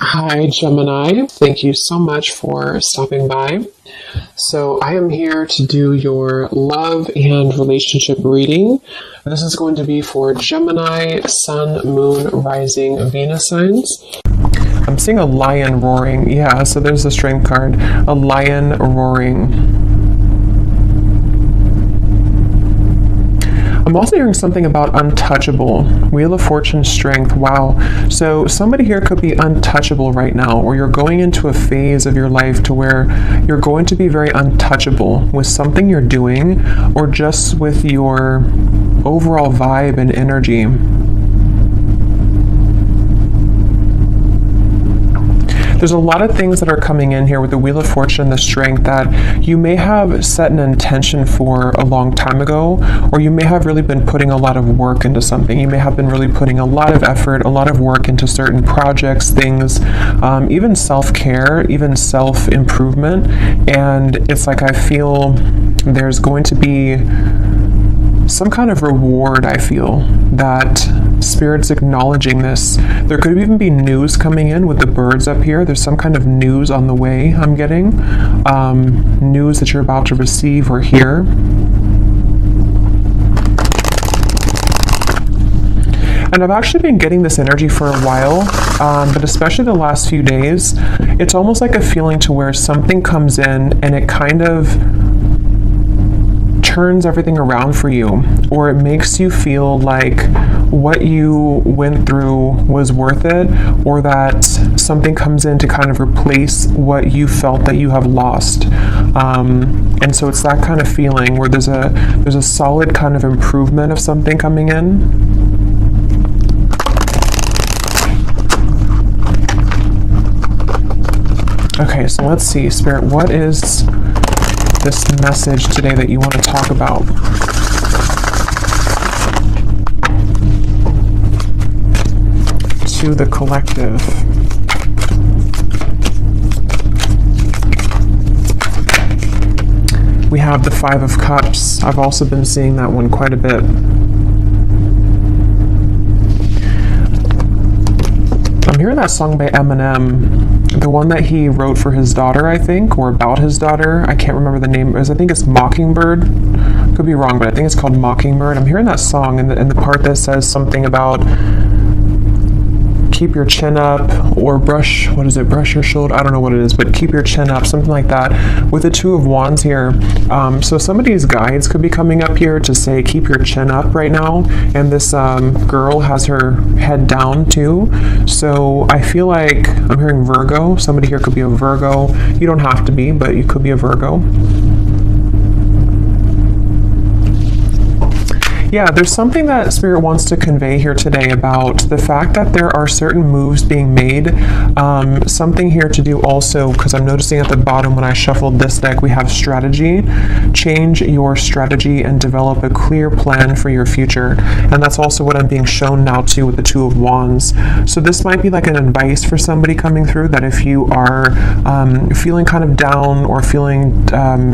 Hi, Gemini. Thank you so much for stopping by. So, I am here to do your love and relationship reading. This is going to be for Gemini, Sun, Moon, Rising, Venus signs. I'm seeing a lion roaring. Yeah, so there's the strength card. A lion roaring. I'm also hearing something about untouchable. Wheel of Fortune, strength. Wow. So somebody here could be untouchable right now, or you're going into a phase of your life to where you're going to be very untouchable with something you're doing, or just with your overall vibe and energy. There's a lot of things that are coming in here with the Wheel of Fortune and the strength that you may have set an intention for a long time ago, or you may have really been putting a lot of work into something. You may have been really putting a lot of effort, a lot of work into certain projects, things, even self-care, even self-improvement. And it's like I feel there's going to be some kind of reward. I feel that Spirit's acknowledging this. There could even be news coming in with the birds up here. There's some kind of news on the way I'm getting. News that you're about to receive or hear. And I've actually been getting this energy for a while, but especially the last few days, it's almost like a feeling to where something comes in and it kind of turns everything around for you, or it makes you feel like what you went through was worth it, or that something comes in to kind of replace what you felt that you have lost. And so it's that kind of feeling where there's a solid kind of improvement of something coming in. Okay, so let's see, Spirit, what is this message today that you want to talk about? To the collective. We have the Five of Cups. I've also been seeing that one quite a bit. I'm hearing that song by Eminem. The one that he wrote for his daughter, I think, or about his daughter. I can't remember the name. I think it's Mockingbird. Could be wrong, but I think it's called Mockingbird. I'm hearing that song, and the part that says something about keep your chin up, or brush your shoulder? I don't know what it is, but keep your chin up, something like that. With the Two of Wands here, so somebody's guides could be coming up here to say keep your chin up right now, and this girl has her head down too. So I feel like I'm hearing Virgo. Somebody here could be a Virgo. You don't have to be, but you could be a Virgo. Yeah, there's something that Spirit wants to convey here today about the fact that there are certain moves being made. Something here to do also, because I'm noticing at the bottom when I shuffled this deck, we have strategy. Change your strategy and develop a clear plan for your future. And that's also what I'm being shown now too with the Two of Wands. So this might be like an advice for somebody coming through, that if you are feeling kind of down or feeling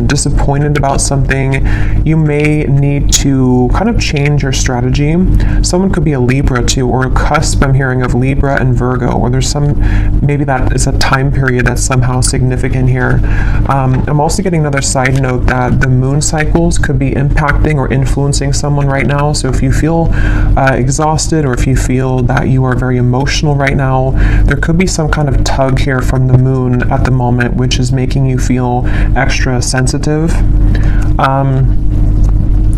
disappointed about something, you may need to kind of change your strategy. Someone could be a Libra too, or a cusp I'm hearing of Libra and Virgo, or there's maybe that is a time period that's somehow significant here. I'm also getting another side note that the moon cycles could be impacting or influencing someone right now. So if you feel exhausted, or if you feel that you are very emotional right now, there could be some kind of tug here from the moon at the moment, which is making you feel extra sensitive.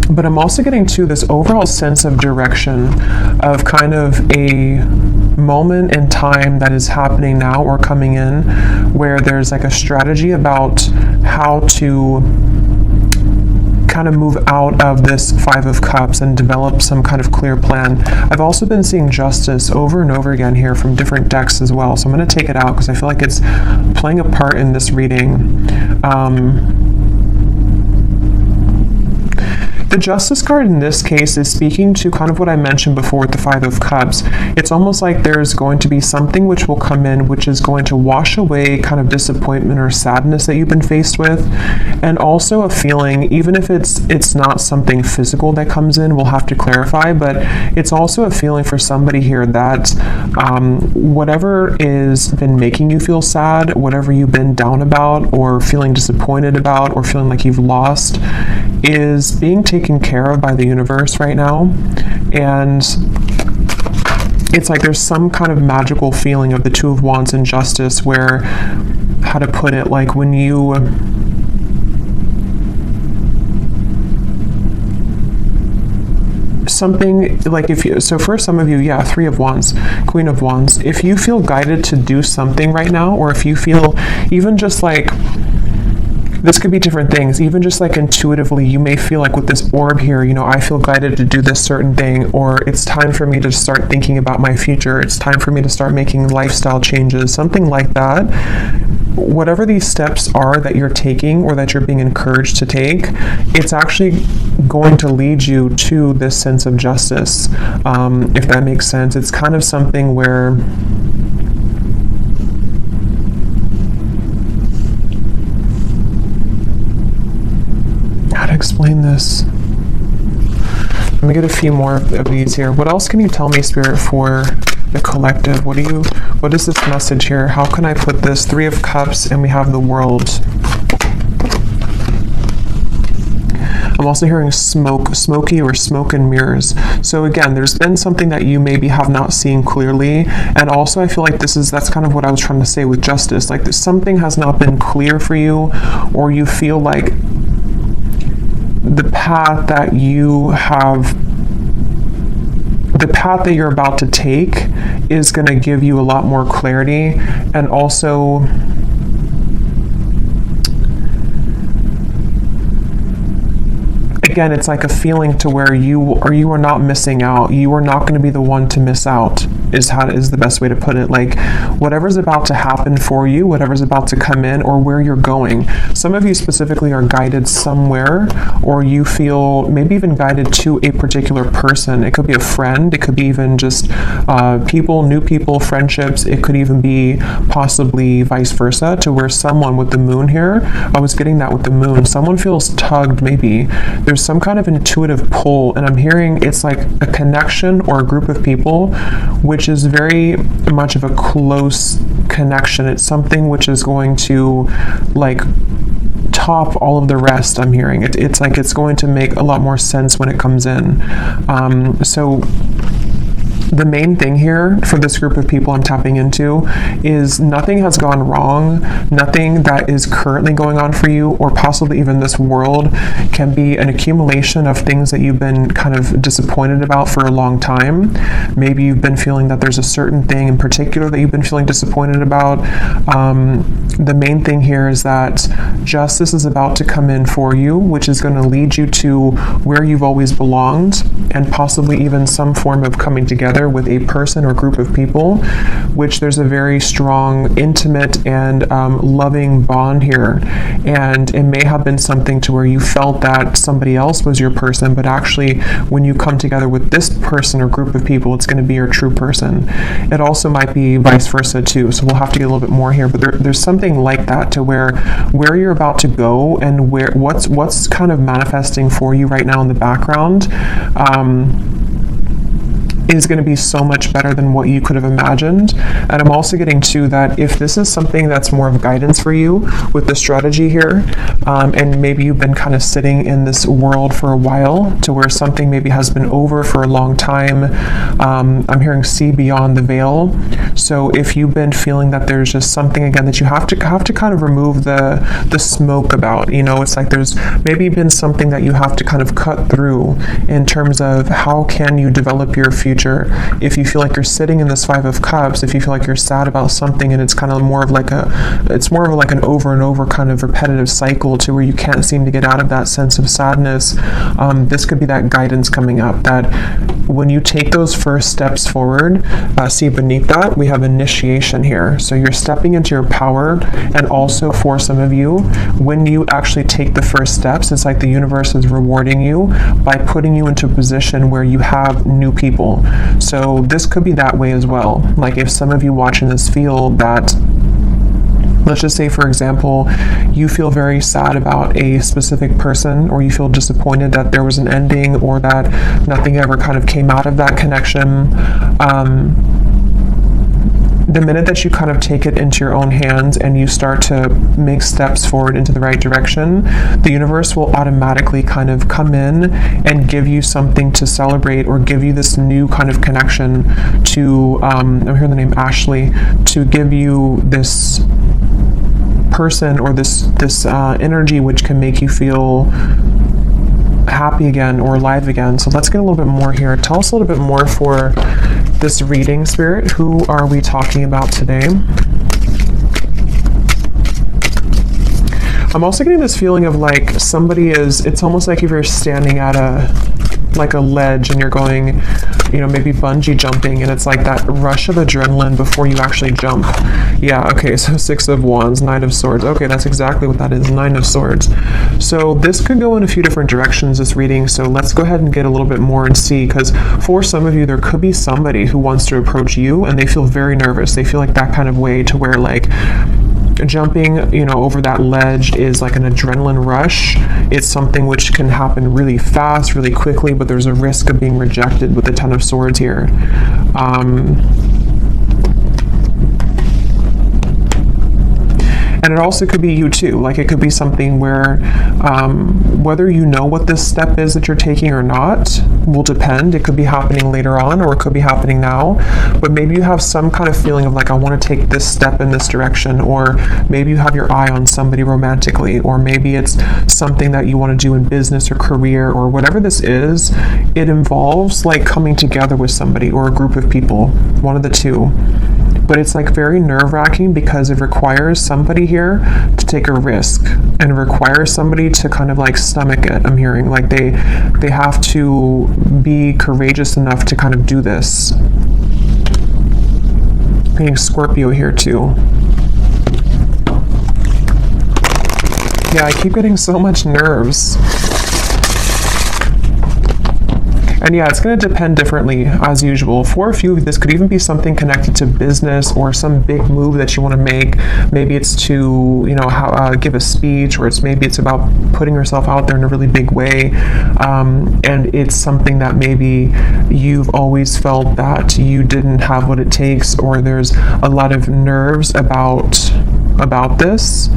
But I'm also getting to this overall sense of direction, of kind of a moment in time that is happening now or coming in, where there's like a strategy about how to kind of move out of this Five of Cups and develop some kind of clear plan. I've also been seeing Justice over and over again here from different decks as well. So I'm going to take it out because I feel like it's playing a part in this reading. The Justice card in this case is speaking to kind of what I mentioned before with the Five of Cups. It's almost like there's going to be something which will come in which is going to wash away kind of disappointment or sadness that you've been faced with, and also a feeling, even if it's not something physical that comes in, we'll have to clarify, but it's also a feeling for somebody here that whatever is been making you feel sad, whatever you've been down about or feeling disappointed about or feeling like you've lost, is being taken care of by the universe right now. And it's like there's some kind of magical feeling of the Two of Wands and Justice where, how to put it, like when you something like, if you, so for some of you, yeah, Three of Wands, Queen of Wands, if you feel guided to do something right now, or if you feel even just like, this could be different things, even just like intuitively, you may feel like with this orb here, you know, I feel guided to do this certain thing, or it's time for me to start thinking about my future, it's time for me to start making lifestyle changes, something like that. Whatever these steps are that you're taking or that you're being encouraged to take, it's actually going to lead you to this sense of justice, if that makes sense. It's kind of something where explain this. Let me get a few more of these here. What else can you tell me, Spirit, for the collective? What is this message here? How can I put this? Three of Cups, and we have the World. I'm also hearing smoky or smoke and mirrors. So again, there's been something that you maybe have not seen clearly. And also I feel like that's kind of what I was trying to say with Justice. Like something has not been clear for you, or you feel like the path that you're about to take is going to give you a lot more clarity. And also again, it's like a feeling to where you are not missing out. You are not going to be the one to miss out, is the best way to put it. Like whatever's about to happen for you, whatever's about to come in, or where you're going. Some of you specifically are guided somewhere, or you feel maybe even guided to a particular person. It could be a friend, it could be even just new people, friendships. It could even be possibly vice versa, to where someone with the Moon here, I was getting that with the Moon, someone feels tugged maybe. There's some kind of intuitive pull, and I'm hearing it's like a connection or a group of people which is very much of a close connection. It's something which is going to like top all of the rest. I'm hearing it's like it's going to make a lot more sense when it comes in. So the main thing here for this group of people I'm tapping into is nothing has gone wrong. Nothing that is currently going on for you, or possibly even this world, can be an accumulation of things that you've been kind of disappointed about for a long time. Maybe you've been feeling that there's a certain thing in particular that you've been feeling disappointed about. The main thing here is that justice is about to come in for you, which is going to lead you to where you've always belonged, and possibly even some form of coming together with a person or group of people, which there's a very strong, intimate, and loving bond here. And it may have been something to where you felt that somebody else was your person, but actually when you come together with this person or group of people, it's going to be your true person. It also might be vice versa too, so we'll have to get a little bit more here, but there's something like that to where you're about to go, and what's kind of manifesting for you right now in the background is going to be so much better than what you could have imagined. And I'm also getting to that if this is something that's more of guidance for you with the strategy here, and maybe you've been kind of sitting in this world for a while, to where something maybe has been over for a long time. I'm hearing see beyond the veil. So if you've been feeling that there's just something again that you have to kind of remove the smoke about, you know, it's like there's maybe been something that you have to kind of cut through in terms of how can you develop your future future. If you feel like you're sitting in this Five of Cups, if you feel like you're sad about something and it's kind of more of like an over and over kind of repetitive cycle to where you can't seem to get out of that sense of sadness, this could be that guidance coming up, that when you take those first steps forward, see beneath that, we have initiation here. So you're stepping into your power, and also for some of you, when you actually take the first steps, it's like the universe is rewarding you by putting you into a position where you have new people. So this could be that way as well. Like if some of you watching this feel that, let's just say, for example, you feel very sad about a specific person, or you feel disappointed that there was an ending, or that nothing ever kind of came out of that connection. The minute that you kind of take it into your own hands and you start to make steps forward into the right direction, the universe will automatically kind of come in and give you something to celebrate, or give you this new kind of connection to, I'm hearing the name Ashley, to give you this person or this energy which can make you feel happy again or alive again. So let's get a little bit more here. Tell us a little bit more for this reading, Spirit. Who are we talking about today? I'm also getting this feeling of like somebody is, it's almost like if you're standing at a ledge and you're going, maybe bungee jumping, and it's like that rush of adrenaline before you actually jump. Yeah, okay, so Six of Wands, Nine of Swords. Okay, that's exactly what that is, Nine of Swords. So this could go in a few different directions, this reading, so let's go ahead and get a little bit more and see, because for some of you, there could be somebody who wants to approach you and they feel very nervous. They feel like that kind of way to where like, jumping, over that ledge is like an adrenaline rush. It's something which can happen really fast, really quickly, but there's a risk of being rejected with the Ten of Swords here. And it also could be you too. Like it could be something where whether you know what this step is that you're taking or not will depend. It could be happening later on, or it could be happening now. But maybe you have some kind of feeling of like, I want to take this step in this direction, or maybe you have your eye on somebody romantically, or maybe it's something that you want to do in business or career, or whatever this is. It involves like coming together with somebody or a group of people, one of the two. But it's like very nerve-wracking because it requires somebody here to take a risk, and it requires somebody to kind of like stomach it. I'm hearing like they have to be courageous enough to kind of do this. I'm getting Scorpio here too. Yeah, I keep getting so much nerves. And yeah, it's going to depend differently as usual. For a few, this could even be something connected to business or some big move that you want to make. Maybe it's to, give a speech, or maybe it's about putting yourself out there in a really big way. And it's something that maybe you've always felt that you didn't have what it takes, or there's a lot of nerves about this.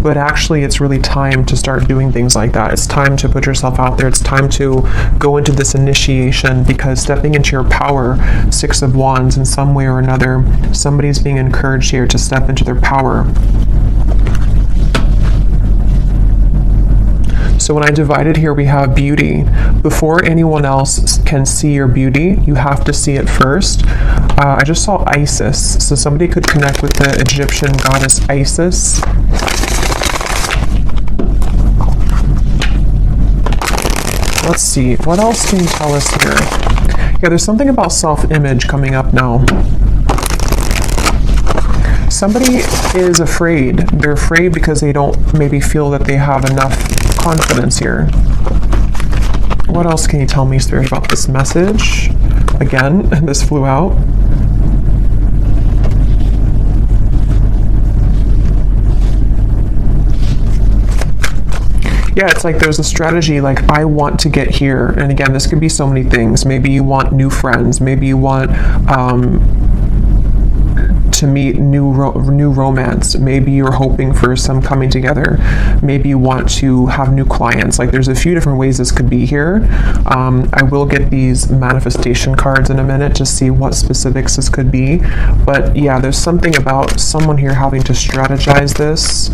But actually, it's really time to start doing things like that. It's time to put yourself out there. It's time to go into this initiation, because stepping into your power, Six of Wands, in some way or another, somebody's being encouraged here to step into their power. So when I divided here, we have beauty. Before anyone else can see your beauty, you have to see it first. I just saw Isis. So somebody could connect with the Egyptian goddess Isis. Let's see, what else can you tell us here? Yeah, there's something about self-image coming up now. Somebody is afraid. They're afraid because they don't maybe feel that they have enough confidence here. What else can you tell me, Spirit, about this message? Again, this flew out. Yeah, it's like there's a strategy, like I want to get here. And again, this could be so many things. Maybe you want new friends. Maybe you want to meet new romance. Maybe you're hoping for some coming together. Maybe you want to have new clients. Like there's a few different ways this could be here. I will get these manifestation cards in a minute to see what specifics this could be. But yeah, there's something about someone here having to strategize this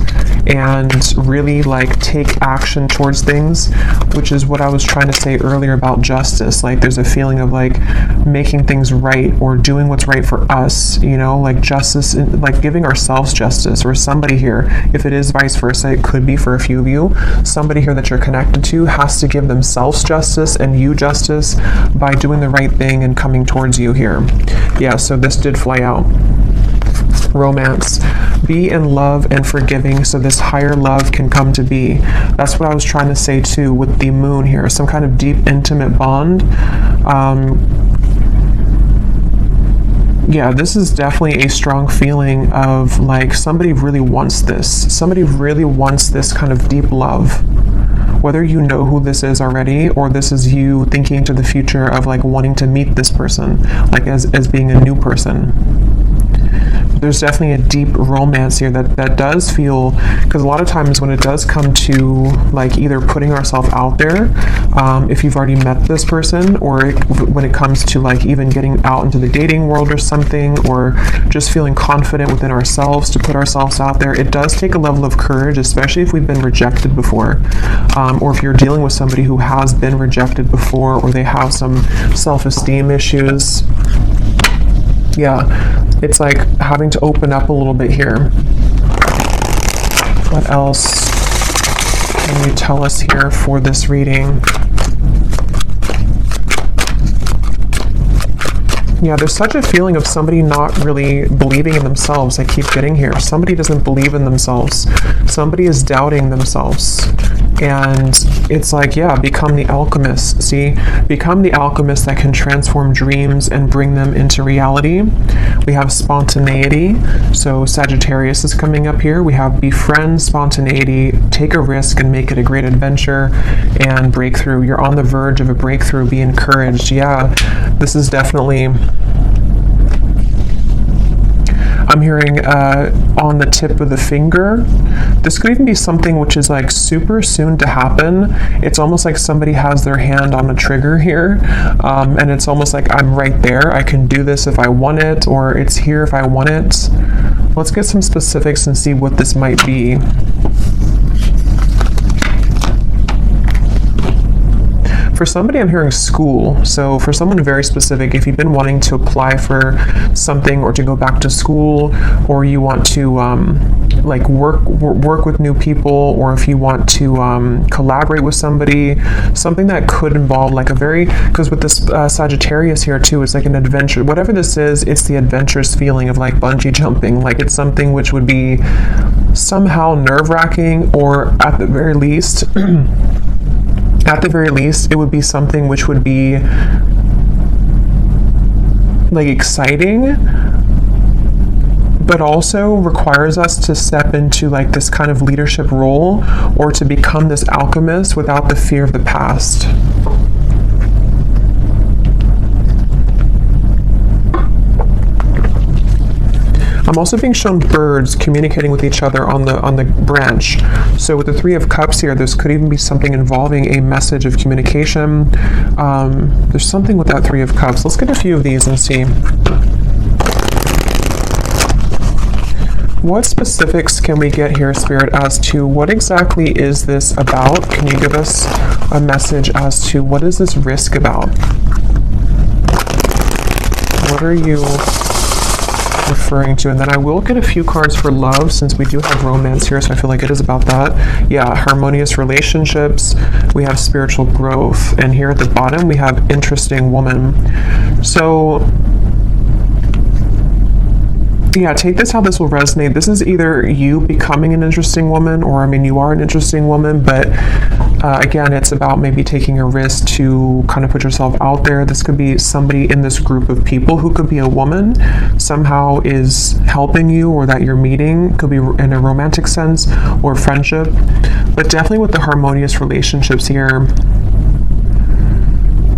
and really like take action towards things, which is what I was trying to say earlier about justice. Like there's a feeling of like making things right or doing what's right for us, you know, like justice, like giving ourselves justice, or somebody here, if it is vice versa, it could be for a few of you, somebody here that you're connected to has to give themselves justice and you justice by doing the right thing and coming towards you here. Yeah, so this did fly out. Romance. Be in love and forgiving so this higher love can come to be. That's what I was trying to say too with the moon here. Some kind of deep, intimate bond. Yeah, this is definitely a strong feeling of like somebody really wants this. Somebody really wants this kind of deep love. Whether you know who this is already, or this is you thinking to the future of like wanting to meet this person, like as being a new person. There's definitely a deep romance here that does feel, because a lot of times when it does come to like either putting ourselves out there, if you've already met this person, or when it comes to like even getting out into the dating world or something, or just feeling confident within ourselves to put ourselves out there, it does take a level of courage, especially if we've been rejected before, or if you're dealing with somebody who has been rejected before, or they have some self-esteem issues. Yeah, it's like having to open up a little bit here. What else can you tell us here for this reading? Yeah, there's such a feeling of somebody not really believing in themselves. I keep getting here. Somebody doesn't believe in themselves. Somebody is doubting themselves. And it's like, yeah, become the alchemist. See, become the alchemist that can transform dreams and bring them into reality. We have spontaneity. So Sagittarius is coming up here. We have befriend spontaneity, take a risk and make it a great adventure, and breakthrough. You're on the verge of a breakthrough. Be encouraged. Yeah, this is definitely, I'm hearing on the tip of the finger. This could even be something which is like super soon to happen. It's almost like somebody has their hand on a trigger here, and it's almost like I'm right there. I can do this if I want it, or it's here if I want it. Let's get some specifics and see what this might be. For somebody, I'm hearing school. So for someone very specific, if you've been wanting to apply for something or to go back to school, or you want to like work with new people, or if you want to collaborate with somebody, something that could involve like a very, because with this Sagittarius here too, it's like an adventure. Whatever this is, it's the adventurous feeling of like bungee jumping. Like it's something which would be somehow nerve-wracking, or at the very least, it would be something which would be like exciting, but also requires us to step into like this kind of leadership role, or to become this alchemist without the fear of the past. I'm also being shown birds communicating with each other on the branch. So with the Three of Cups here, this could even be something involving a message of communication. There's something with that Three of Cups. Let's get a few of these and see. What specifics can we get here, Spirit, as to what exactly is this about? Can you give us a message as to what is this risk about? What are you referring to? And then I will get a few cards for love, since we do have romance here, so I feel like it is about that. Yeah, harmonious relationships. We have spiritual growth, and here at the bottom we have interesting woman. So yeah, take this how this will resonate. This is either you becoming an interesting woman, or I mean, you are an interesting woman, but again, it's about maybe taking a risk to kind of put yourself out there. This could be somebody in this group of people who could be a woman, somehow is helping you, or that you're meeting. Could be in a romantic sense or friendship, but definitely with the harmonious relationships here.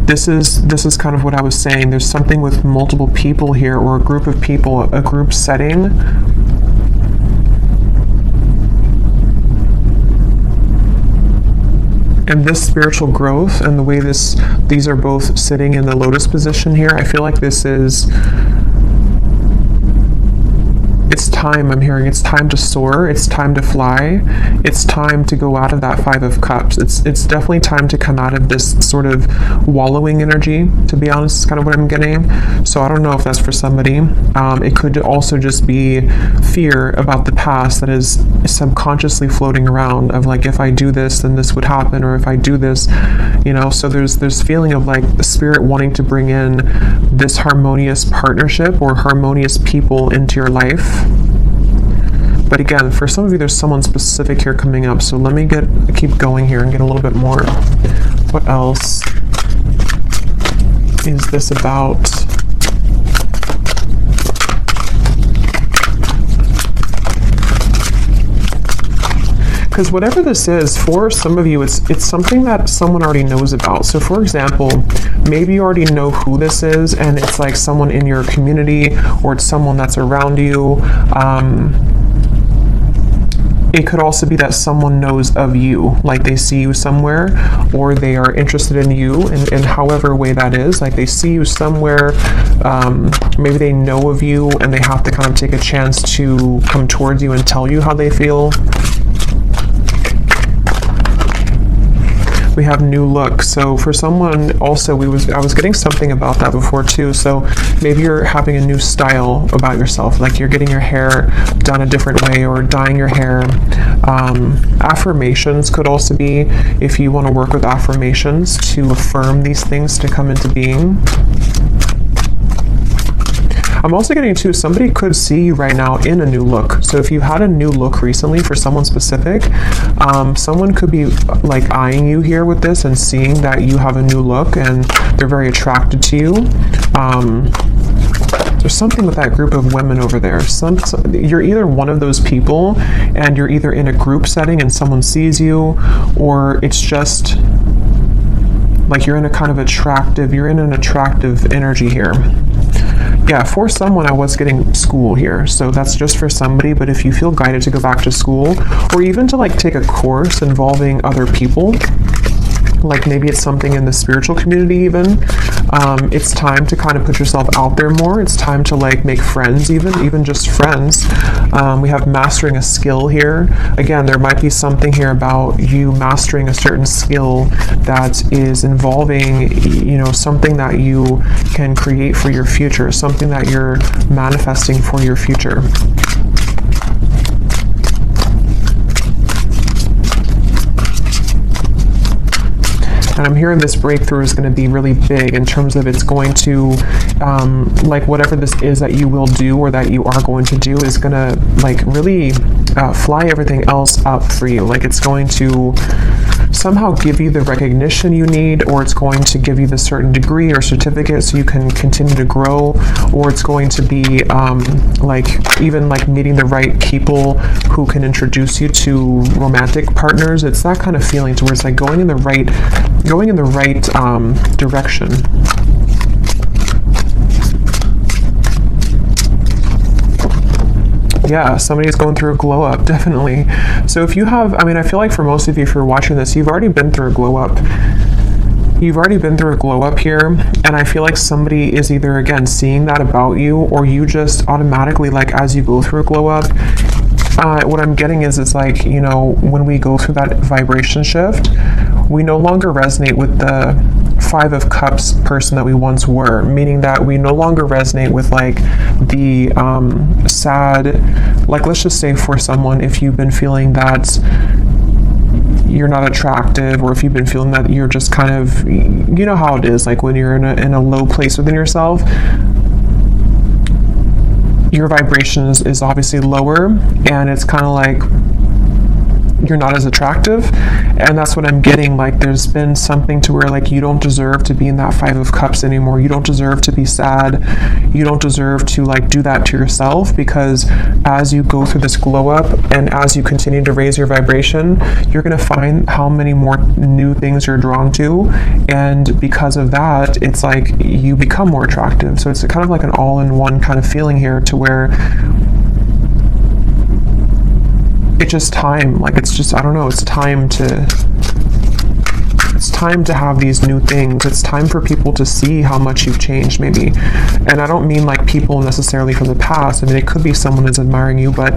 This is kind of what I was saying. There's something with multiple people here, or a group of people, a group setting. And this spiritual growth and the way these are both sitting in the lotus position here, I feel like it's it's time, I'm hearing it's time to soar, it's time to fly, it's time to go out of that Five of Cups. It's definitely time to come out of this sort of wallowing energy, to be honest, is kind of what I'm getting. So I don't know if that's for somebody. It could also just be fear about the past that is subconsciously floating around, of like, if I do this, then this would happen, or if I do this, you know. So there's feeling of like the spirit wanting to bring in this harmonious partnership or harmonious people into your life. But again, for some of you, there's someone specific here coming up. So let me keep going here and get a little bit more. What else is this about? Because whatever this is, for some of you, it's something that someone already knows about. So for example, maybe you already know who this is, and it's like someone in your community, or it's someone that's around you. It could also be that someone knows of you, like they see you somewhere, or they are interested in you in however way that is. Like they see you somewhere, maybe they know of you, and they have to kind of take a chance to come towards you and tell you how they feel. We have new look. So for someone also, I was getting something about that before too. So maybe you're having a new style about yourself, like you're getting your hair done a different way, or dyeing your hair. Affirmations could also be, if you want to work with affirmations to affirm these things to come into being. I'm also getting too, somebody could see you right now in a new look. So if you had a new look recently for someone specific, someone could be like eyeing you here with this and seeing that you have a new look and they're very attracted to you. There's something with that group of women over there. You're either one of those people, and you're either in a group setting and someone sees you, or it's just like you're in an attractive energy here. Yeah, for someone, I was getting school here, so that's just for somebody. But if you feel guided to go back to school, or even to like take a course involving other people, like maybe it's something in the spiritual community even, it's time to kind of put yourself out there more. It's time to like make friends, even just friends. We have mastering a skill here. Again, there might be something here about you mastering a certain skill that is involving, you know, something that you can create for your future, something that you're manifesting for your future. And I'm hearing this breakthrough is going to be really big in terms of it's going to, like whatever this is that you will do or that you are going to do is going to like really fly everything else up for you. Like it's going to somehow give you the recognition you need, or it's going to give you the certain degree or certificate so you can continue to grow, or it's going to be like even like meeting the right people who can introduce you to romantic partners. It's that kind of feeling to where it's like going in the right direction. Yeah, somebody's going through a glow up, definitely. So if you have, I mean, I feel like for most of you, if you're watching this, you've already been through a glow up. You've already been through a glow up here, and I feel like somebody is either, again, seeing that about you, or you just automatically, like, as you go through a glow up, what I'm getting is it's like, you know, when we go through that vibration shift, we no longer resonate with the Five of Cups person that we once were, meaning that we no longer resonate with like the sad, like let's just say for someone, if you've been feeling that you're not attractive, or if you've been feeling that you're just kind of, you know how it is, like when you're in a low place within yourself, your vibration is obviously lower, and it's kind of like you're not as attractive. And that's what I'm getting, like there's been something to where like you don't deserve to be in that Five of Cups anymore. You don't deserve to be sad. You don't deserve to like do that to yourself, because as you go through this glow up and as you continue to raise your vibration, you're going to find how many more new things you're drawn to, and because of that, it's like you become more attractive. So it's kind of like an all-in-one kind of feeling here, to where it's just time, like it's just, I don't know, it's time to it's time to have these new things. It's time for people to see how much you've changed, maybe. And I don't mean like people necessarily from the past. I mean, it could be someone is admiring you, but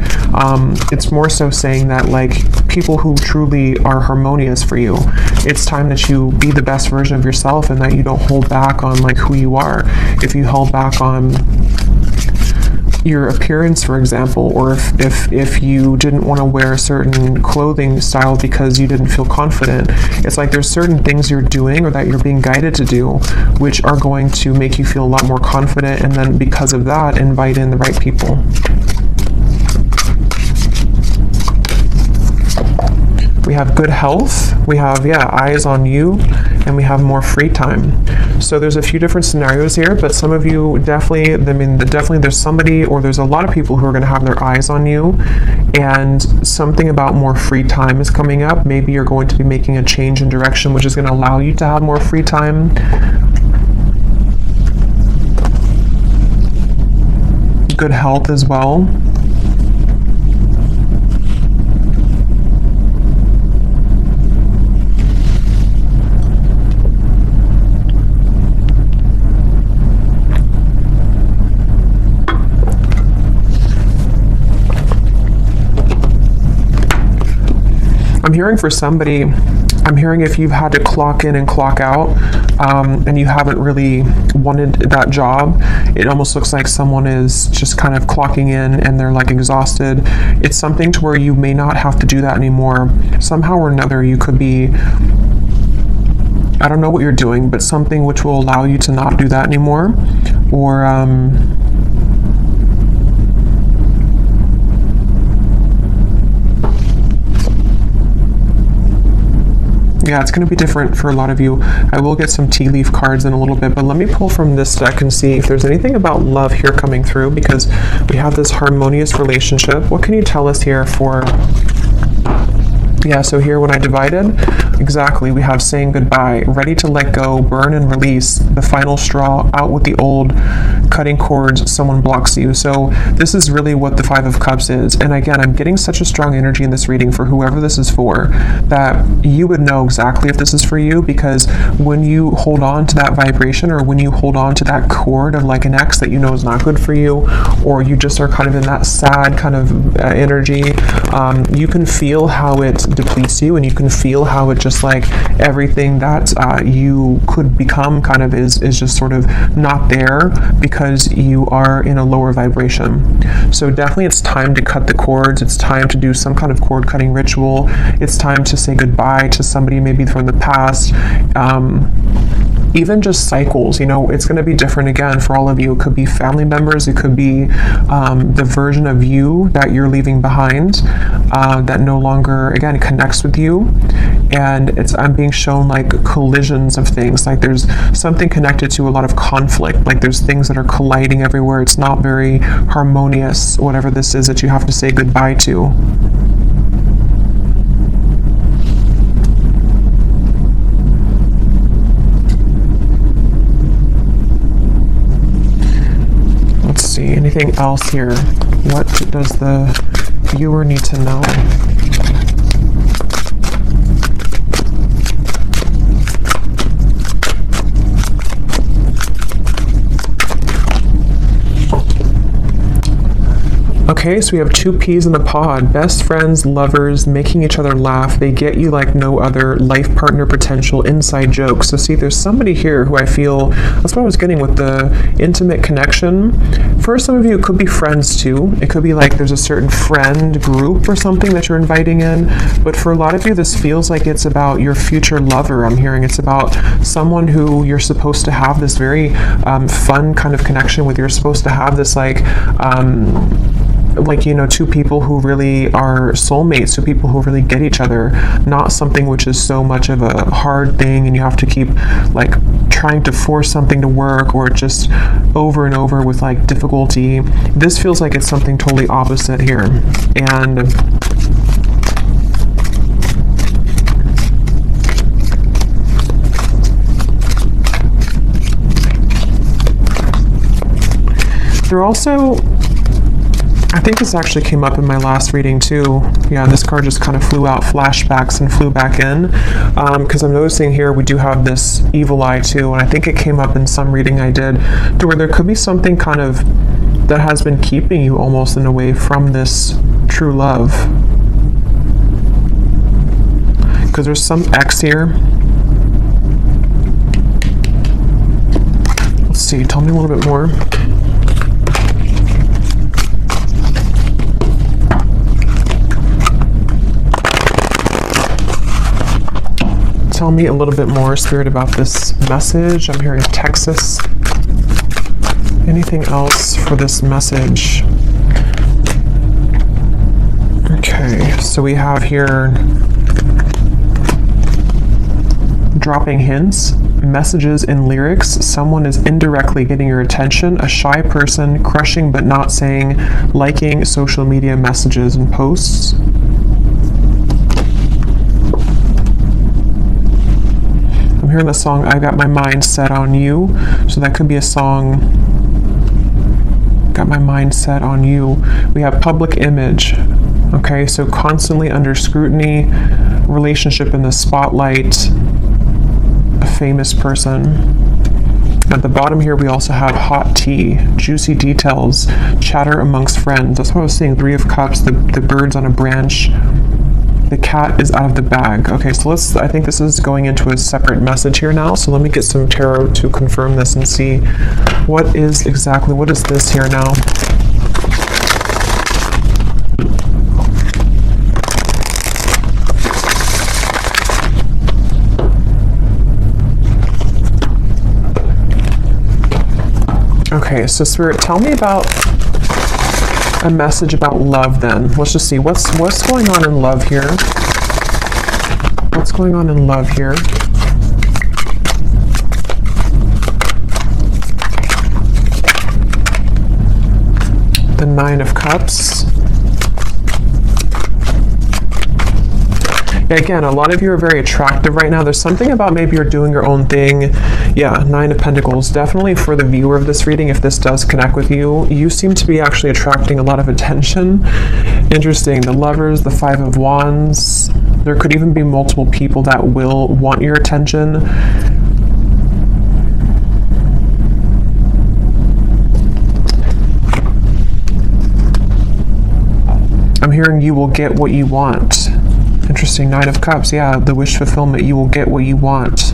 it's more so saying that like people who truly are harmonious for you, it's time that you be the best version of yourself and that you don't hold back on like who you are. If you held back on your appearance, for example, or if you didn't want to wear a certain clothing style because you didn't feel confident, it's like there's certain things you're doing or that you're being guided to do which are going to make you feel a lot more confident, and then because of that invite in the right people. We have good health, we have, eyes on you, and we have more free time. So there's a few different scenarios here, but some of you definitely, definitely there's somebody, or there's a lot of people who are going to have their eyes on you, and something about more free time is coming up. Maybe you're going to be making a change in direction, which is going to allow you to have more free time. Good health as well. I'm hearing for somebody, I'm hearing if you've had to clock in and clock out, and you haven't really wanted that job, it almost looks like someone is just kind of clocking in and they're like exhausted. It's something to where you may not have to do that anymore. Somehow or another, you could be, I don't know what you're doing, but something which will allow you to not do that anymore. Or, yeah, it's going to be different for a lot of you. I will get some tea leaf cards in a little bit, but let me pull from this deck and see if there's anything about love here coming through, because we have this harmonious relationship. What can you tell us here for... Yeah, so here when I divided, exactly, we have saying goodbye, ready to let go, burn and release, the final straw, out with the old, cutting cords, someone blocks you. So this is really what the Five of Cups is. And again, I'm getting such a strong energy in this reading for whoever this is for, that you would know exactly if this is for you, because when you hold on to that vibration, or when you hold on to that cord of like an ex that you know is not good for you, or you just are kind of in that sad kind of energy, you can feel how it depletes you, and you can feel how it just like everything that you could become kind of is just sort of not there because you are in a lower vibration. So definitely it's time to cut the cords. It's time to do some kind of cord cutting ritual. It's time to say goodbye to somebody maybe from the past. Even just cycles, you know, it's going to be different again for all of you. It could be family members, it could be the version of you that you're leaving behind that no longer, again, connects with you. And I'm being shown like collisions of things, like there's something connected to a lot of conflict, like there's things that are colliding everywhere. It's not very harmonious, whatever this is that you have to say goodbye to. Anything else here? What does the viewer need to know? Okay, so we have two peas in the pod. Best friends, lovers, making each other laugh. They get you like no other. Life partner potential, inside jokes. So see, there's somebody here who I feel, that's what I was getting with the intimate connection. For some of you, it could be friends too. It could be like there's a certain friend group or something that you're inviting in. But for a lot of you, this feels like it's about your future lover. I'm hearing it's about someone who you're supposed to have this very fun kind of connection with. You're supposed to have this like, you know, two people who really are soulmates, two people who really get each other, not something which is so much of a hard thing and you have to keep like trying to force something to work, or just over and over with like difficulty. This feels like it's something totally opposite here. And they're also I think this actually came up in my last reading too. Yeah, this card just kind of flew out, flashbacks, and flew back in. Because I'm noticing here we do have this evil eye too, and I think it came up in some reading I did, to where there could be something kind of that has been keeping you almost in a way from this true love. Because there's some X here. Let's see, tell me a little bit more. Tell me a little bit more, Spirit, about this message. I'm hearing Texas. Anything else for this message? Okay, so we have here dropping hints, messages in lyrics. Someone is indirectly getting your attention. A shy person, crushing but not saying, liking social media messages and posts. I'm hearing the song I Got My Mind Set on You. So that could be a song, Got My Mind Set on You. We have public image. Okay, so constantly under scrutiny, relationship in the spotlight, a famous person. At the bottom here, we also have hot tea, juicy details, chatter amongst friends. That's what I was saying, 3 of Cups, the bird's on a branch. The cat is out of the bag. Okay, so I think this is going into a separate message here now. So let me get some tarot to confirm this and see what is this here now? Okay, so Spirit, tell me about a message about love then. Let's just see, what's going on in love here? What's going on in love here? The 9 of Cups. Yeah, again, a lot of you are very attractive right now. There's something about maybe you're doing your own thing. Yeah, 9 of Pentacles. Definitely for the viewer of this reading, if this does connect with you, you seem to be actually attracting a lot of attention. Interesting. The Lovers, the 5 of Wands. There could even be multiple people that will want your attention. I'm hearing you will get what you want. Interesting. 9 of Cups. Yeah, the wish fulfillment. You will get what you want.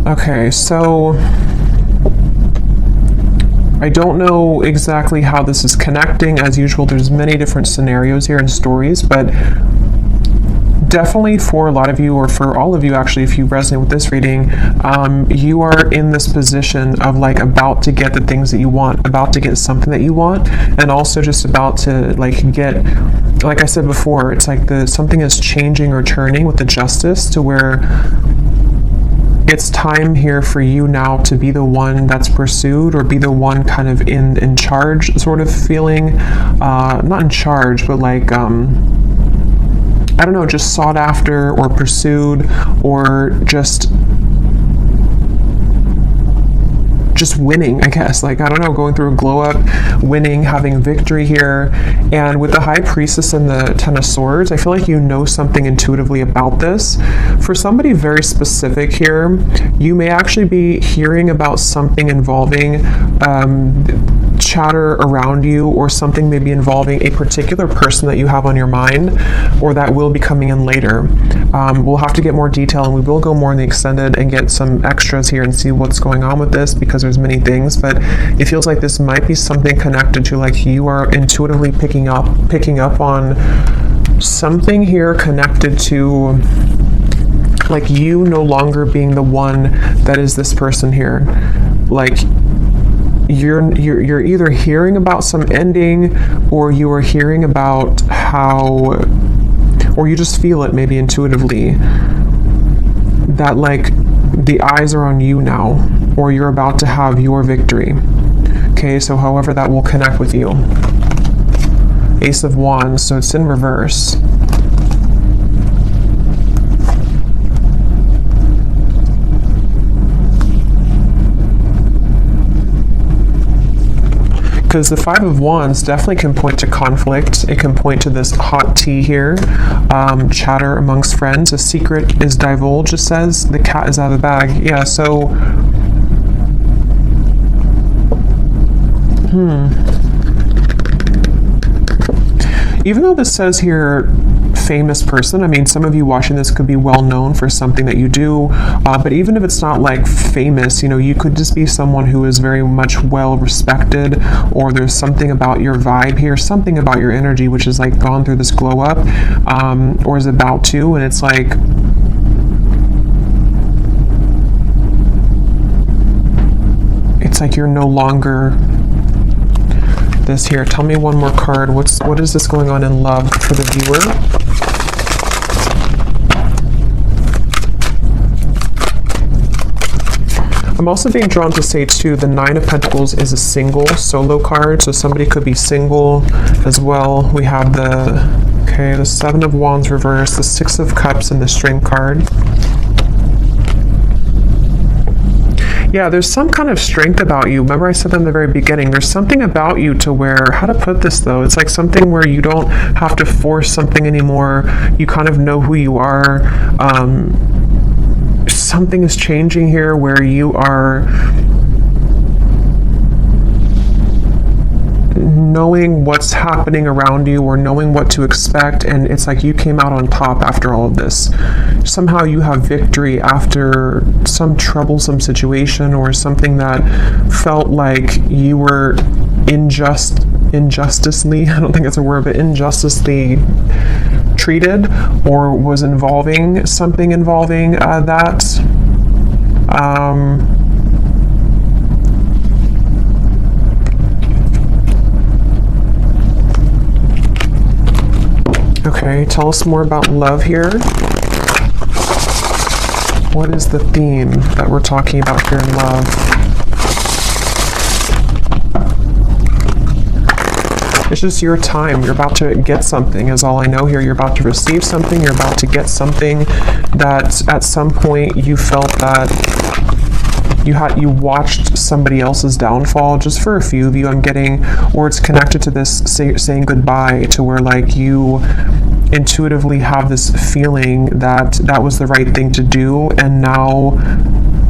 Okay, so I don't know exactly how this is connecting. As usual, there's many different scenarios here and stories, but definitely for a lot of you, or for all of you actually, if you resonate with this reading, you are in this position of like about to get the things that you want, about to get something that you want, and also just about to like get, like I said before, it's like something is changing or turning with the Justice, to where it's time here for you now to be the one that's pursued, or be the one kind of in charge sort of feeling, not in charge, but like, I don't know, just sought after or pursued, or just winning, I guess. Like, I don't know, going through a glow up, winning, having victory here. And with the High Priestess and the 10 of Swords, I feel like you know something intuitively about this. For somebody very specific here, you may actually be hearing about something involving chatter around you, or something maybe involving a particular person that you have on your mind, or that will be coming in later. We'll have to get more detail, and we will go more in the extended and get some extras here and see what's going on with this, because there's many things, but it feels like this might be something connected to, like, you are intuitively picking up on something here connected to, like, you no longer being the one that is this person here. Like, you're either hearing about some ending, or you are hearing about how, or you just feel it maybe intuitively, that like the eyes are on you now, or you're about to have your victory. Okay, so however that will connect with you. Ace of Wands, so it's in reverse. because the Five of Wands definitely can point to conflict. It can point to this hot tea here, chatter amongst friends. A secret is divulged, it says. The cat is out of the bag. Yeah, so... Even though this says here famous person, I mean, some of you watching this could be well known for something that you do, but even if it's not like famous, you know, you could just be someone who is very much well respected, or there's something about your vibe here, something about your energy which is like gone through this glow up, or is about to, and it's like, you're no longer this here. Tell me one more card. What is this going on in love for the viewer? I'm also being drawn to say too, the Nine of Pentacles is a single solo card, so somebody could be single as well. We have the Seven of Wands reversed, the Six of Cups, and the Strength card. Yeah, there's some kind of strength about you. Remember I said that in the very beginning. There's something about you to where, how to put this though, it's like something where you don't have to force something anymore. You kind of know who you are. Something is changing here where you are knowing what's happening around you, or knowing what to expect, and it's like you came out on top after all of this. Somehow you have victory after some troublesome situation, or something that felt like you were injusticely, I don't think it's a word, but injusticely treated, or was involving something involving that. Okay, tell us more about love here. What is the theme that we're talking about here in love? It's just your time. You're about to get something is all I know here. You're about to receive something. You're about to get something that at some point you felt that you watched somebody else's downfall. Just for a few of you, I'm getting, or it's connected to this saying goodbye, to where like you intuitively have this feeling that that was the right thing to do, and now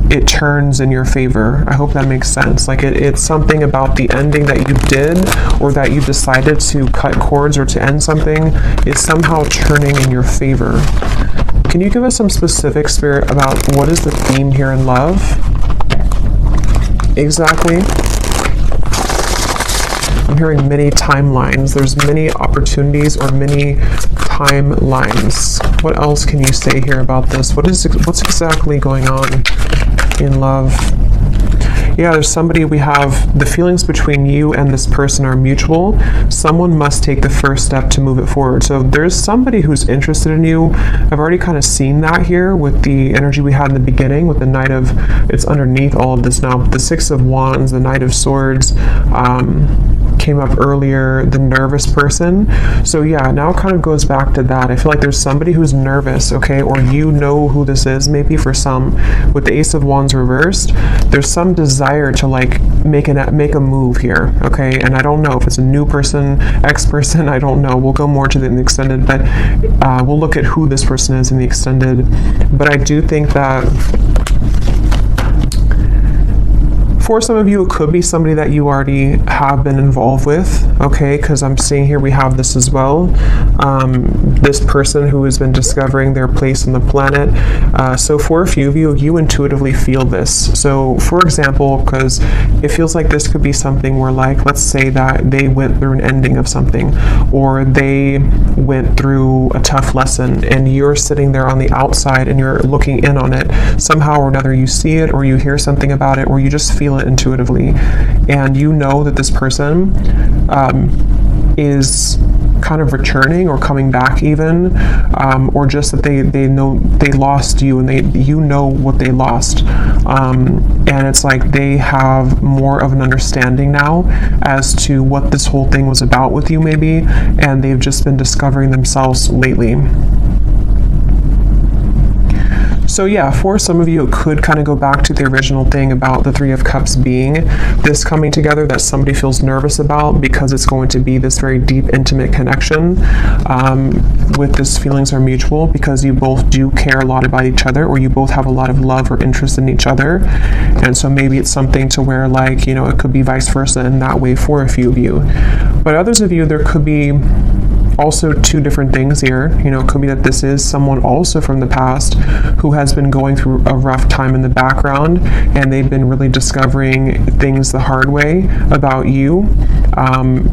it turns in your favor. I hope that makes sense. Like it's something about the ending that you did, or that you decided to cut cords or to end something, is somehow turning in your favor. Can you give us some specific, Spirit, about what is the theme here in love? Exactly. I'm hearing many timelines. There's many opportunities, or many timelines. What else can you say here about this? What's exactly going on in love? Yeah, there's somebody, we have the feelings between you and this person are mutual. Someone must take the first step to move it forward. So there's somebody who's interested in you. I've already kind of seen that here with the energy we had in the beginning with the Knight of, it's underneath all of this now, but the Six of Wands, the Knight of Swords, came up earlier, the nervous person. So yeah, now it kind of goes back to that. I feel like there's somebody who's nervous, okay, or you know who this is, maybe for some. With the Ace of Wands reversed, there's some desire to like make a move here, okay? And I don't know if it's a new person, ex-person, I don't know. We'll go more to the extended, but we'll look at who this person is in the extended. But I do think that for some of you, it could be somebody that you already have been involved with, okay? Because I'm seeing here we have this as well. This person who has been discovering their place on the planet. So for a few of you, you intuitively feel this. So for example, because it feels like this could be something where, like, let's say that they went through an ending of something, or they went through a tough lesson, and you're sitting there on the outside and you're looking in on it. Somehow or another, you see it, or you hear something about it, or you just feel it intuitively, and you know that this person is kind of returning or coming back even, or just that they know they lost you, and you know what they lost, and it's like they have more of an understanding now as to what this whole thing was about with you maybe, and they've just been discovering themselves lately. So yeah, for some of you, it could kind of go back to the original thing about the Three of Cups being this coming together that somebody feels nervous about, because it's going to be this very deep, intimate connection with this feelings are mutual, because you both do care a lot about each other, or you both have a lot of love or interest in each other. And so maybe it's something to where, like, you know, it could be vice versa in that way for a few of you. But others of you, there could be also two different things here. You know, it could be that this is someone also from the past who has been going through a rough time in the background, and they've been really discovering things the hard way about you.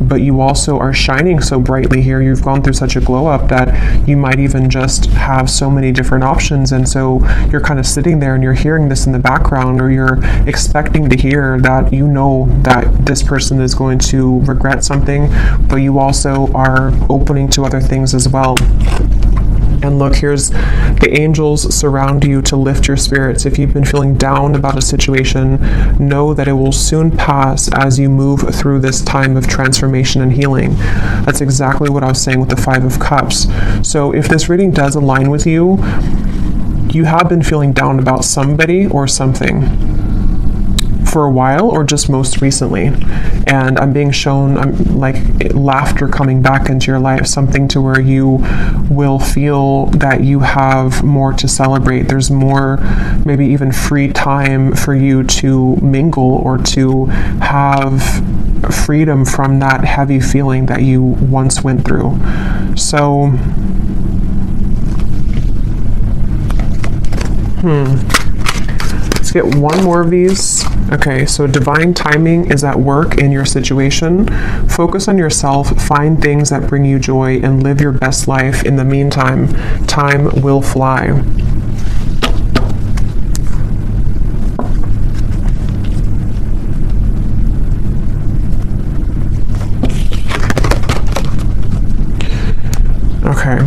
But you also are shining so brightly here. You've gone through such a glow up that you might even just have so many different options. And so you're kind of sitting there and you're hearing this in the background, or you're expecting to hear that you know that this person is going to regret something, but you also are opening to other things as well. And look, here's the angels surround you to lift your spirits. If you've been feeling down about a situation, know that it will soon pass as you move through this time of transformation and healing. That's exactly what I was saying with the Five of Cups. So if this reading does align with you, you have been feeling down about somebody or something for a while, or just most recently. And I'm being shown like laughter coming back into your life, something to where you will feel that you have more to celebrate. There's more, maybe even free time for you to mingle or to have freedom from that heavy feeling that you once went through. So, let's get one more of these. Okay, so divine timing is at work in your situation. Focus on yourself, find things that bring you joy, and live your best life. In the meantime, time will fly. Okay.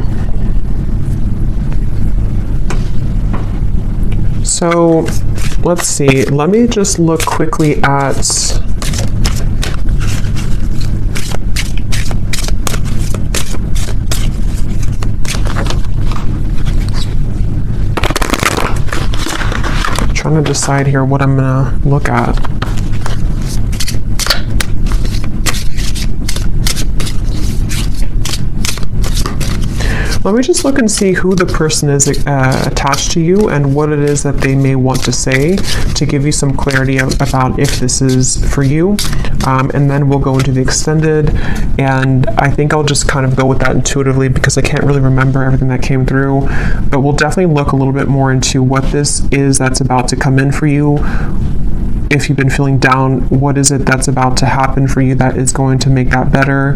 So let's see, let me just look quickly at trying to decide here what I'm gonna look at. Let me just look and see who the person is attached to you and what it is that they may want to say to give you some clarity about if this is for you. And then we'll go into the extended, and I think I'll just kind of go with that intuitively because I can't really remember everything that came through. But we'll definitely look a little bit more into what this is that's about to come in for you. If you've been feeling down, what is it that's about to happen for you that is going to make that better?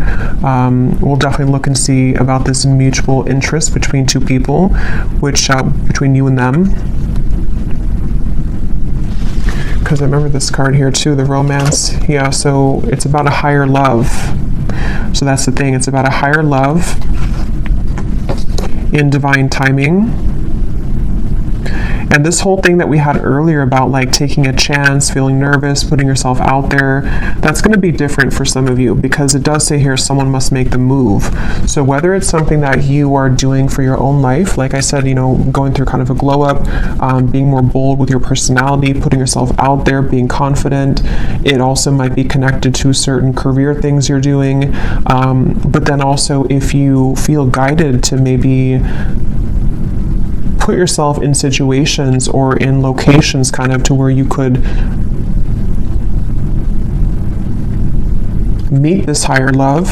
We'll definitely look and see about this mutual interest between two people, which between you and them. Because I remember this card here too, the romance. Yeah, so it's about a higher love. So that's the thing, it's about a higher love in divine timing. And this whole thing that we had earlier about like taking a chance, feeling nervous, putting yourself out there, that's going to be different for some of you because it does say here someone must make the move. So whether it's something that you are doing for your own life, like I said, you know, going through kind of a glow up, being more bold with your personality, putting yourself out there, being confident. It also might be connected to certain career things you're doing. But then also if you feel guided to maybe put yourself in situations or in locations kind of to where you could meet this higher love,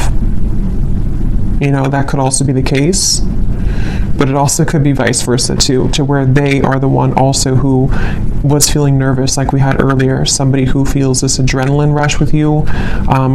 you know, that could also be the case. But it also could be vice versa too, to where they are the one also who was feeling nervous like we had earlier, somebody who feels this adrenaline rush with you,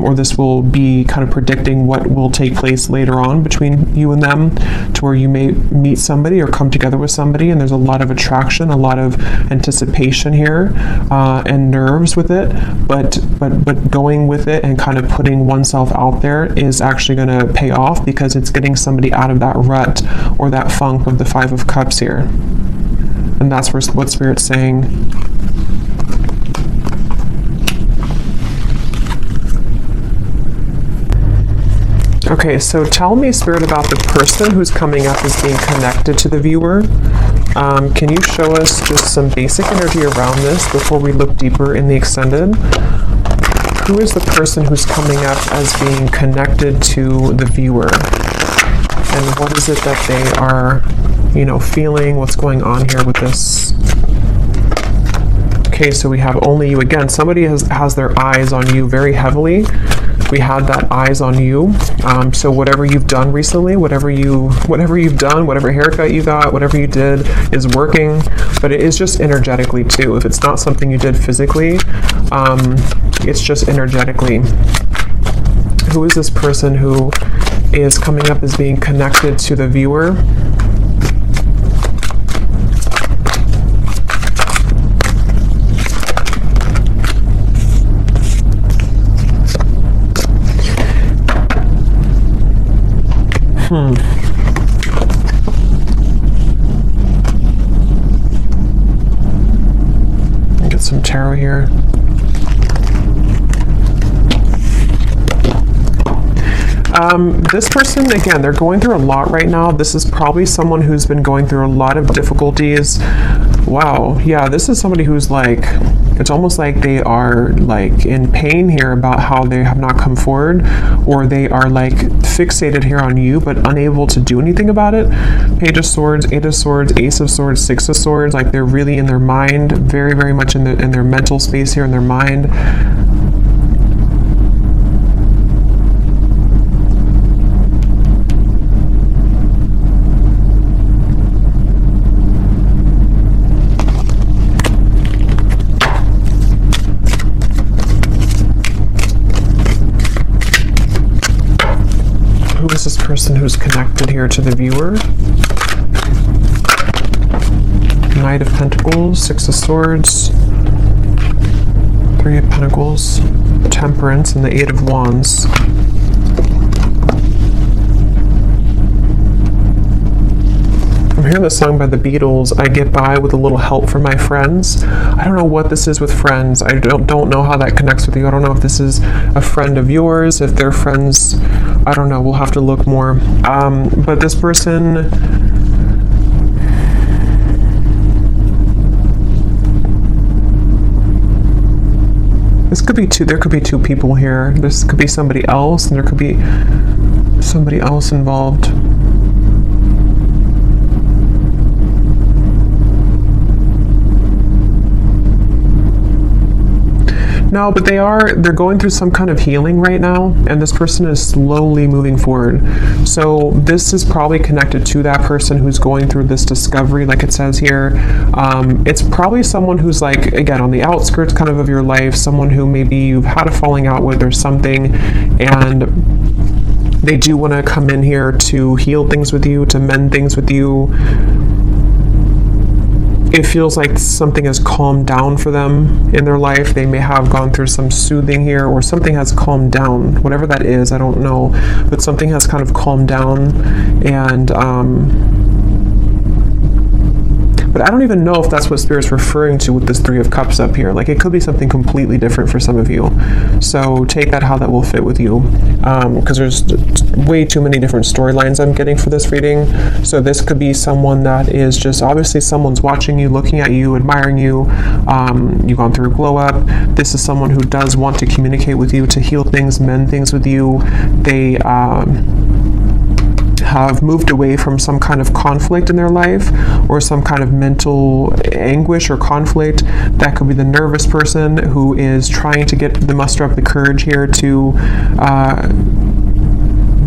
or this will be kind of predicting what will take place later on between you and them, to where you may meet somebody or come together with somebody and there's a lot of attraction, a lot of anticipation here, and nerves with it, but going with it and kind of putting oneself out there is actually going to pay off because it's getting somebody out of that rut or that funk of the Five of Cups here. And that's what Spirit's saying. Okay, so tell me, Spirit, about the person who's coming up as being connected to the viewer. Can you show us just some basic energy around this before we look deeper in the extended? Who is the person who's coming up as being connected to the viewer? And what is it that they are, you know, feeling? What's going on here with this? Okay, so we have only you again. Somebody has their eyes on you very heavily. We had that eyes on you. So whatever you've done recently, whatever you've done, whatever haircut you got, whatever you did is working, but it is just energetically too. If it's not something you did physically, it's just energetically. Who is this person who is coming up as being connected to the viewer? Get some tarot here. This person, again, they're going through a lot right now. This is probably someone who's been going through a lot of difficulties. Wow, yeah, this is somebody who's like, it's almost like they are like in pain here about how they have not come forward, or they are like fixated here on you but unable to do anything about it. Page of Swords, Eight of Swords, Ace of Swords, Six of Swords, like they're really in their mind, very, very much in their mental space here, in their mind. Who is this person who's connected here to the viewer? Knight of Pentacles, Six of Swords, Three of Pentacles, Temperance, and the Eight of Wands. I'm hearing the song by the Beatles, I Get By With a Little Help from My Friends. I don't know what this is with friends. I don't know how that connects with you. I don't know if this is a friend of yours, if they're friends. I don't know. We'll have to look more. But this person... This could be two. There could be two people here. This could be somebody else, and there could be somebody else involved. No, but they're going through some kind of healing right now, and this person is slowly moving forward. So this is probably connected to that person who's going through this discovery, like it says here. It's probably someone who's like, again, on the outskirts kind of your life, someone who maybe you've had a falling out with or something, and they do want to come in here to heal things with you, to mend things with you. It feels like something has calmed down for them in their life. They may have gone through some soothing here, or something has calmed down. Whatever that is, I don't know. But something has kind of calmed down. And, but I don't even know if that's what Spirit's referring to with this Three of Cups up here. Like, it could be something completely different for some of you. So take that how that will fit with you. Because there's way too many different storylines I'm getting for this reading. So this could be someone that is just, obviously someone's watching you, looking at you, admiring you. You've gone through a glow up. This is someone who does want to communicate with you, to heal things, mend things with you. They have moved away from some kind of conflict in their life, or some kind of mental anguish or conflict. That could be the nervous person who is trying to muster up the courage here to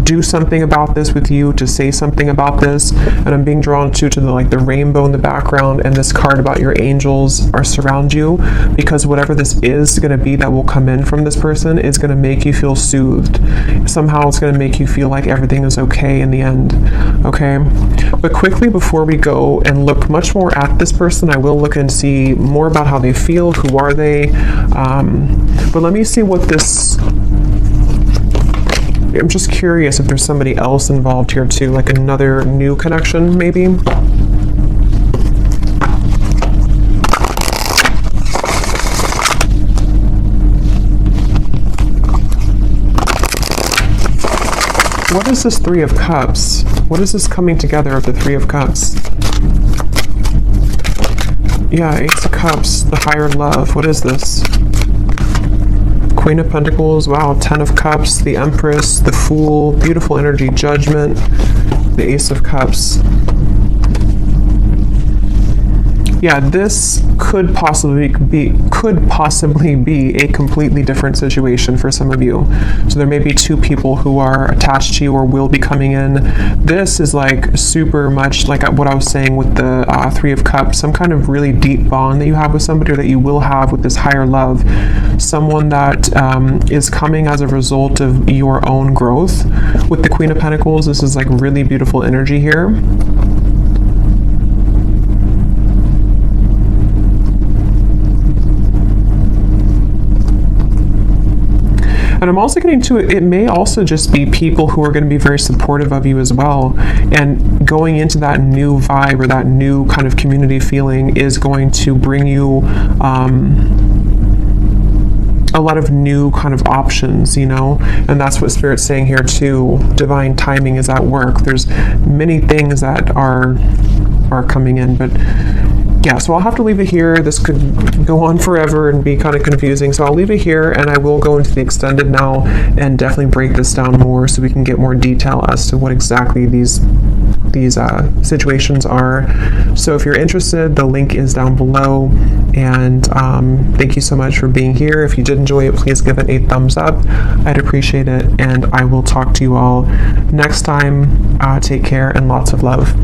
do something about this with you, to say something about this. And I'm being drawn to the rainbow in the background, and this card about your angels are surround you, because whatever this is going to be that will come in from this person is going to make you feel soothed. Somehow it's going to make you feel like everything is okay in the end. Okay, but quickly before we go and look much more at this person, I will look and see more about how they feel. Who are they? But let me see what this... I'm just curious if there's somebody else involved here too, like another new connection maybe. What is this Three of Cups? What is this coming together of the Three of Cups? Yeah, Ace of Cups, the higher love. What is this? Queen of Pentacles, wow, Ten of Cups, the Empress, the Fool, beautiful energy, Judgment, the Ace of Cups. Yeah, this could possibly be a completely different situation for some of you. So there may be two people who are attached to you or will be coming in. This is like super much like what I was saying with the Three of Cups, some kind of really deep bond that you have with somebody, or that you will have with this higher love. Someone that is coming as a result of your own growth. With the Queen of Pentacles, this is like really beautiful energy here. And I'm also getting to it may also just be people who are going to be very supportive of you as well. And going into that new vibe or that new kind of community feeling is going to bring you a lot of new kind of options, you know, and that's what Spirit's saying here too. Divine timing is at work. There's many things that are coming in, but yeah, so I'll have to leave it here. This could go on forever and be kind of confusing, so I'll leave it here, and I will go into the extended now and definitely break this down more so we can get more detail as to what exactly these situations are. So if you're interested, the link is down below, and thank you so much for being here. If you did enjoy it, please give it a thumbs up. I'd appreciate it, and I will talk to you all next time. Take care and lots of love.